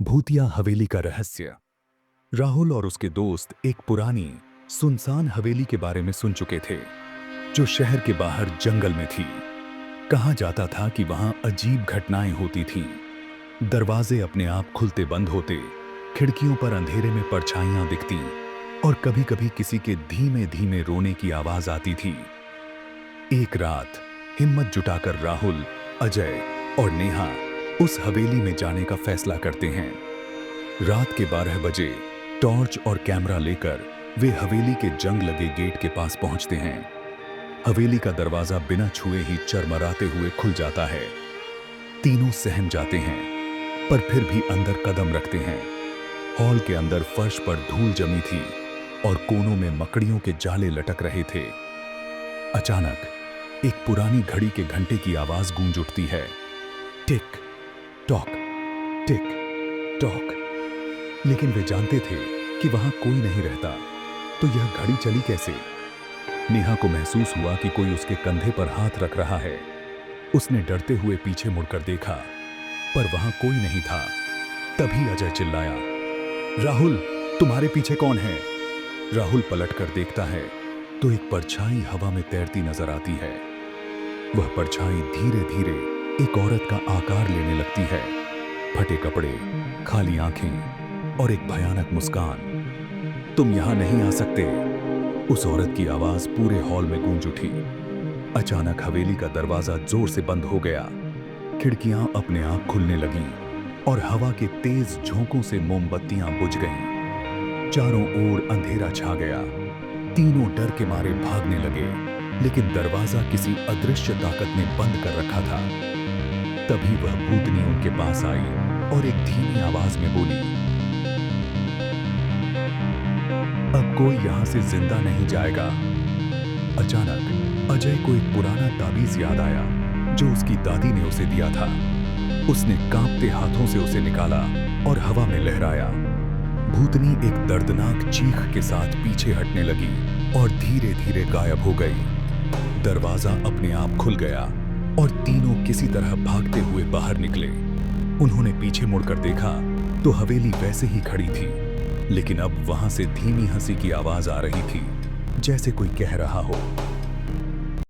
भूतिया हवेली का रहस्य। राहुल और उसके दोस्त एक पुरानी सुनसान हवेली के बारे में सुन चुके थे, जो शहर के बाहर जंगल में थी। कहा जाता था कि वहां अजीब घटनाएं होती थीं। दरवाजे अपने आप खुलते बंद होते, खिड़कियों पर अंधेरे में परछाइयां दिखती और कभी-कभी किसी के धीमे धीमे रोने की आवाज आती थी। एक रात हिम्मत जुटाकर राहुल, अजय और नेहा उस हवेली में जाने का फैसला करते हैं। रात के 12 बजे टॉर्च और कैमरा लेकर वे हवेली के जंग लगे गेट के पास पहुंचते हैं। हवेली का दरवाजा बिना छुए ही चरमराते हुए खुल जाता है। तीनों सहम जाते हैं, पर फिर भी अंदर कदम रखते हैं। हॉल के अंदर फर्श पर धूल जमी थी और कोनों में मकड़ियों के जाले लटक रहे थे। अचानक एक पुरानी घड़ी के घंटे की आवाज गूंज उठती है। Tick tock, tick tock. लेकिन वे जानते थे कि वहां कोई नहीं रहता, तो यह घड़ी चली कैसे? नेहा को महसूस हुआ कि कोई उसके कंधे पर हाथ रख रहा है। उसने डरते हुए पीछे मुड़कर देखा, पर वहां कोई नहीं था। तभी अजय चिल्लाया, राहुल, तुम्हारे पीछे कौन है? राहुल पलटकर देखता है तो एक परछाई हवा में तैरती नजर आती है। वह परछाई धीरे धीरे एक औरत का आकार लेने लगती है। फटे कपड़े, खाली आंखें और एक भयानक मुस्कान। तुम यहां नहीं आ सकते। उस औरत की आवाज पूरे हॉल में गूंज उठी। अचानक हवेली का दरवाजा जोर से बंद हो गया। खिड़कियां अपने आप खुलने लगीं और हवा के तेज झोंकों से मोमबत्तियां बुझ गईं। चारों ओर अंधेरा छा गया। तीनों डर के मारे भागने लगे, लेकिन दरवाजा किसी अदृश्य ताकत ने बंद कर रखा था। तभी वह भूतनी उनके पास आई और एक धीमी आवाज में बोली, अब कोई यहां से जिंदा नहीं जाएगा। अचानक अजय को एक पुराना ताबीज याद आया, जो उसकी दादी ने उसे दिया था। उसने कांपते हाथों से उसे निकाला और हवा में लहराया। भूतनी एक दर्दनाक चीख के साथ पीछे हटने लगी और धीरे धीरे गायब हो गई। दरवाजा अपने आप खुल गया और तीनों किसी तरह भागते हुए बाहर निकले। उन्होंने पीछे मुड़कर देखा तो हवेली वैसे ही खड़ी थी, लेकिन अब वहां से धीमी हंसी की आवाज आ रही थी, जैसे कोई कह रहा हो,